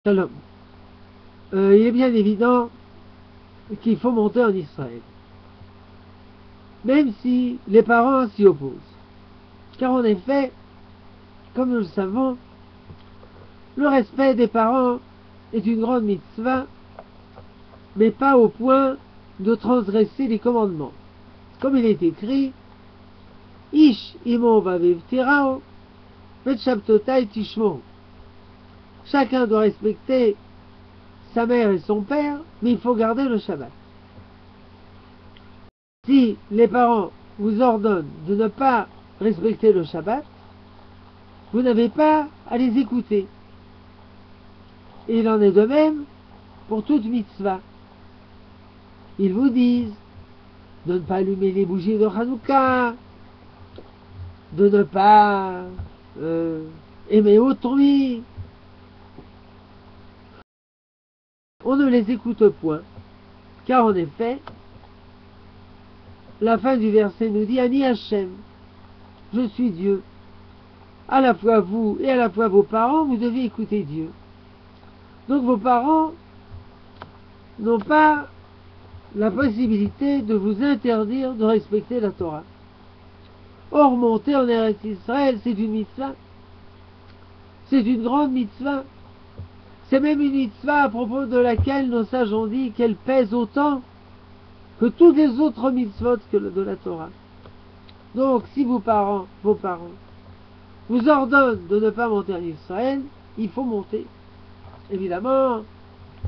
Shalom. Il est bien évident qu'il faut monter en Israël, même si les parents s'y opposent. Car en effet, comme nous le savons, le respect des parents est une grande mitzvah, mais pas au point de transgresser les commandements. Comme il est écrit, Ish imo vaviv tirao, vet shabtotai tishmo. Chacun doit respecter sa mère et son père, mais il faut garder le Shabbat. Si les parents vous ordonnent de ne pas respecter le Shabbat, vous n'avez pas à les écouter. Et il en est de même pour toute mitzvah. Ils vous disent de ne pas allumer les bougies de Hanouka, de ne pas aimer autrui. On ne les écoute point, car en effet, la fin du verset nous dit Ani Hachem, je suis Dieu. À la fois vous et à la fois vos parents, vous devez écouter Dieu. Donc vos parents n'ont pas la possibilité de vous interdire de respecter la Torah. Or, monter en Eretz Israël, c'est une mitzvah. C'est une grande mitzvah. C'est même une mitzvah à propos de laquelle nos sages ont dit qu'elle pèse autant que toutes les autres mitzvot de la Torah. Donc, si vos parents vous ordonnent de ne pas monter en Israël, il faut monter. Évidemment,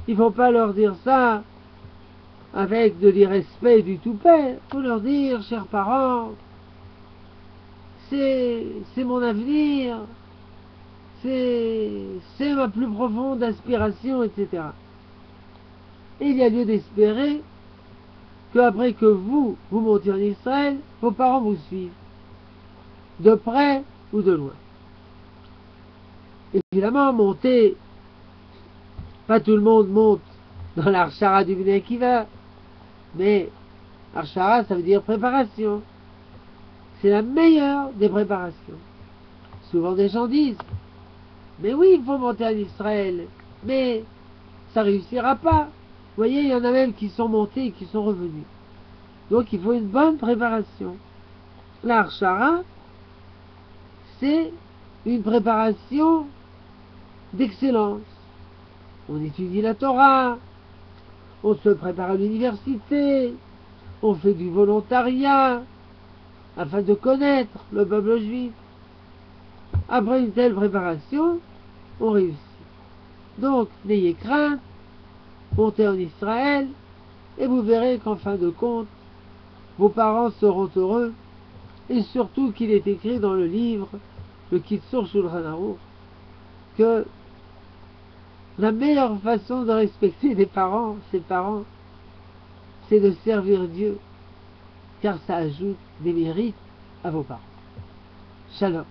il ne faut pas leur dire ça avec de l'irrespect du tout-père. Il faut leur dire, chers parents, c'est mon avenir, c'est ma plus profonde aspiration, etc. Et il y a lieu d'espérer qu'après que vous montiez en Israël, vos parents vous suivent, de près ou de loin. Évidemment, monter, pas tout le monde monte dans l'Arshara du Bnei Akiva, mais Arshara, ça veut dire préparation. C'est la meilleure des préparations. Souvent des gens disent, mais oui, il faut monter en Israël, mais ça réussira pas. Vous voyez, il y en a même qui sont montés et qui sont revenus. Donc il faut une bonne préparation. L'Arshara, c'est une préparation d'excellence. On étudie la Torah, on se prépare à l'université, on fait du volontariat afin de connaître le peuple juif. Après une telle préparation, on réussit. Donc, n'ayez crainte, montez en Israël, et vous verrez qu'en fin de compte, vos parents seront heureux, et surtout qu'il est écrit dans le livre, le Kitzur Shulchan Aruch, que la meilleure façon de respecter ses parents, c'est de servir Dieu, car ça ajoute des mérites à vos parents. Shalom.